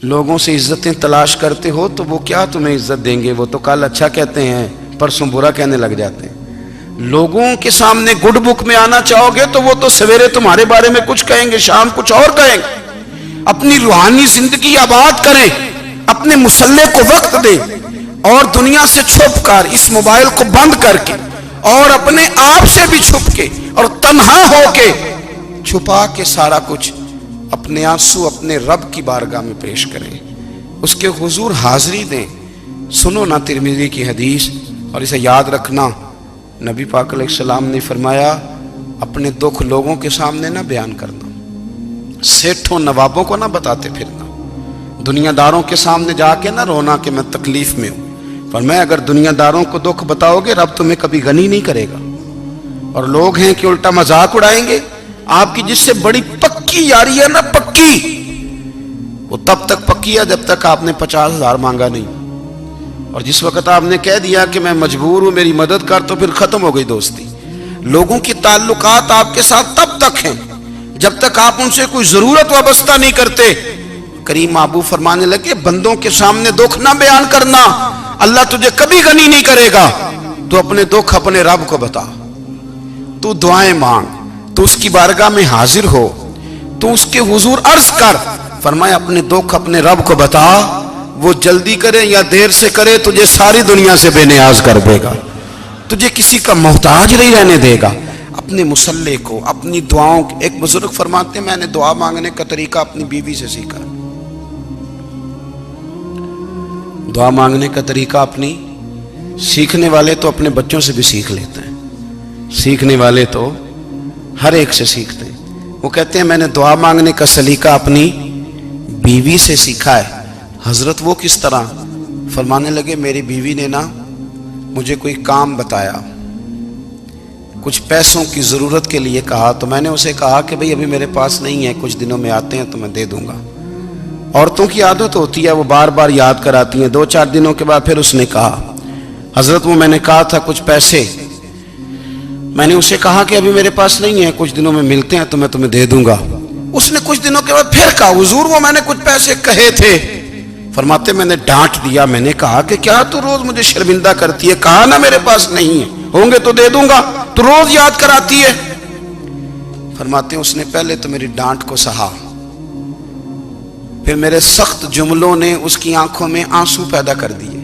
لوگوں سے عزتیں تلاش کرتے ہو تو وہ کیا تمہیں عزت دیں گے؟ وہ تو کل اچھا کہتے ہیں، پرسوں برا کہنے لگ جاتے ہیں۔ لوگوں کے سامنے گڈ بک میں آنا چاہو گے تو وہ تو سویرے تمہارے بارے میں کچھ کہیں گے، شام کچھ اور کہیں گے۔ اپنی روحانی زندگی آباد کریں، اپنے مسلح کو وقت دیں، اور دنیا سے چھپ کر، اس موبائل کو بند کر کے، اور اپنے آپ سے بھی چھپ کے اور تنہا ہو کے، چھپا کے سارا کچھ اپنے آنسو اپنے رب کی بارگاہ میں پیش کریں، اس کے حضور حاضری دیں۔ سنو نا ترمذی کی حدیث، اور اسے یاد رکھنا، نبی پاک علیہ السلام نے فرمایا اپنے دکھ لوگوں کے سامنے نہ بیان کرنا، سیٹھوں نوابوں کو نہ بتاتے پھرنا، دنیا داروں کے سامنے جا کے نہ رونا کہ میں تکلیف میں ہوں۔ فرمایا اگر دنیا داروں کو دکھ بتاؤ گے رب تمہیں کبھی غنی نہیں کرے گا، اور لوگ ہیں کہ الٹا مذاق اڑائیں گے۔ آپ کی جس سے بڑی پکی یاری ہے نا، پکی، وہ تب تک پکی ہے جب تک آپ نے 50,000 مانگا نہیں، اور جس وقت آپ نے کہہ دیا کہ میں مجبور ہوں میری مدد کر، تو پھر ختم ہو گئی دوستی۔ لوگوں کی تعلقات آپ کے ساتھ تب تک ہیں جب تک آپ ان سے کوئی ضرورت وابستہ نہیں کرتے۔ کریم محبوب فرمانے لگے بندوں کے سامنے دکھ نہ بیان کرنا، اللہ تجھے کبھی غنی نہیں کرے گا۔ تو اپنے دکھ اپنے رب کو بتا، تو دعائیں مانگ، تو اس کی بارگاہ میں حاضر ہو، تو اس کے حضور عرض کر۔ فرمایا اپنے دکھ اپنے رب کو بتا، وہ جلدی کرے یا دیر سے کرے تجھے ساری دنیا سے بے نیاز کر دے گا، تجھے کسی کا محتاج نہیں رہنے دے گا۔ اپنے مسلح کو، اپنی دعاؤں، ایک بزرگ فرماتے ہیں میں نے دعا مانگنے کا طریقہ اپنی بیوی سے سیکھا۔ دعا مانگنے کا طریقہ اپنی، سیکھنے والے تو اپنے بچوں سے بھی سیکھ لیتے ہیں، سیکھنے والے تو ہر ایک سے سیکھتے ہیں۔ وہ کہتے ہیں میں نے دعا مانگنے کا سلیقہ اپنی بیوی سے سیکھا ہے۔ حضرت وہ کس طرح؟ فرمانے لگے میری بیوی نے نا مجھے کوئی کام بتایا، کچھ پیسوں کی ضرورت کے لیے کہا، تو میں نے اسے کہا کہ بھئی ابھی میرے پاس نہیں ہے، کچھ دنوں میں آتے ہیں تو میں دے دوں گا۔ عورتوں کی عادت ہوتی ہے وہ بار بار یاد کراتی ہیں، 2-4 دنوں کے بعد پھر اس نے کہا حضرت وہ میں نے کہا تھا کچھ پیسے، میں نے اسے کہا کہ ابھی میرے پاس نہیں ہے، کچھ دنوں میں ملتے ہیں تو میں تمہیں دے دوں گا۔ اس نے کچھ دنوں کے بعد پھر کہا حضور وہ میں نے کچھ پیسے کہے تھے۔ فرماتے میں نے ڈانٹ دیا، میں نے کہا کہ کیا تو روز مجھے شرمندہ کرتی ہے، کہا نا میرے پاس نہیں ہے، ہوں گے تو دے دوں گا، تو روز یاد کراتی ہے۔ فرماتے ہیں اس نے پہلے تو میری ڈانٹ کو سہا، پھر میرے سخت جملوں نے اس کی آنکھوں میں آنسو پیدا کر دیے،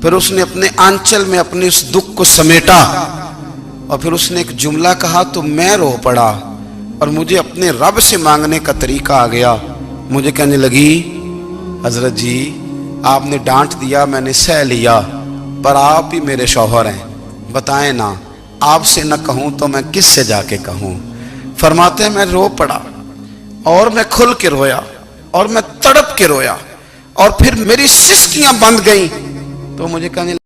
پھر اس نے اپنے آنچل میں اپنے اس دکھ کو سمیٹا، اور پھر اس نے ایک جملہ کہا تو میں رو پڑا، اور مجھے اپنے رب سے مانگنے کا طریقہ آ گیا۔ مجھے کہنے لگی حضرت جی آپ نے ڈانٹ دیا میں نے سہ لیا، پر آپ ہی میرے شوہر ہیں، بتائیں نا آپ سے نہ کہوں تو میں کس سے جا کے کہوں۔ فرماتے ہیں میں رو پڑا، اور میں کھل کے رویا، اور میں تڑپ کے رویا، اور پھر میری سسکیاں بند گئیں، تو مجھے کہنے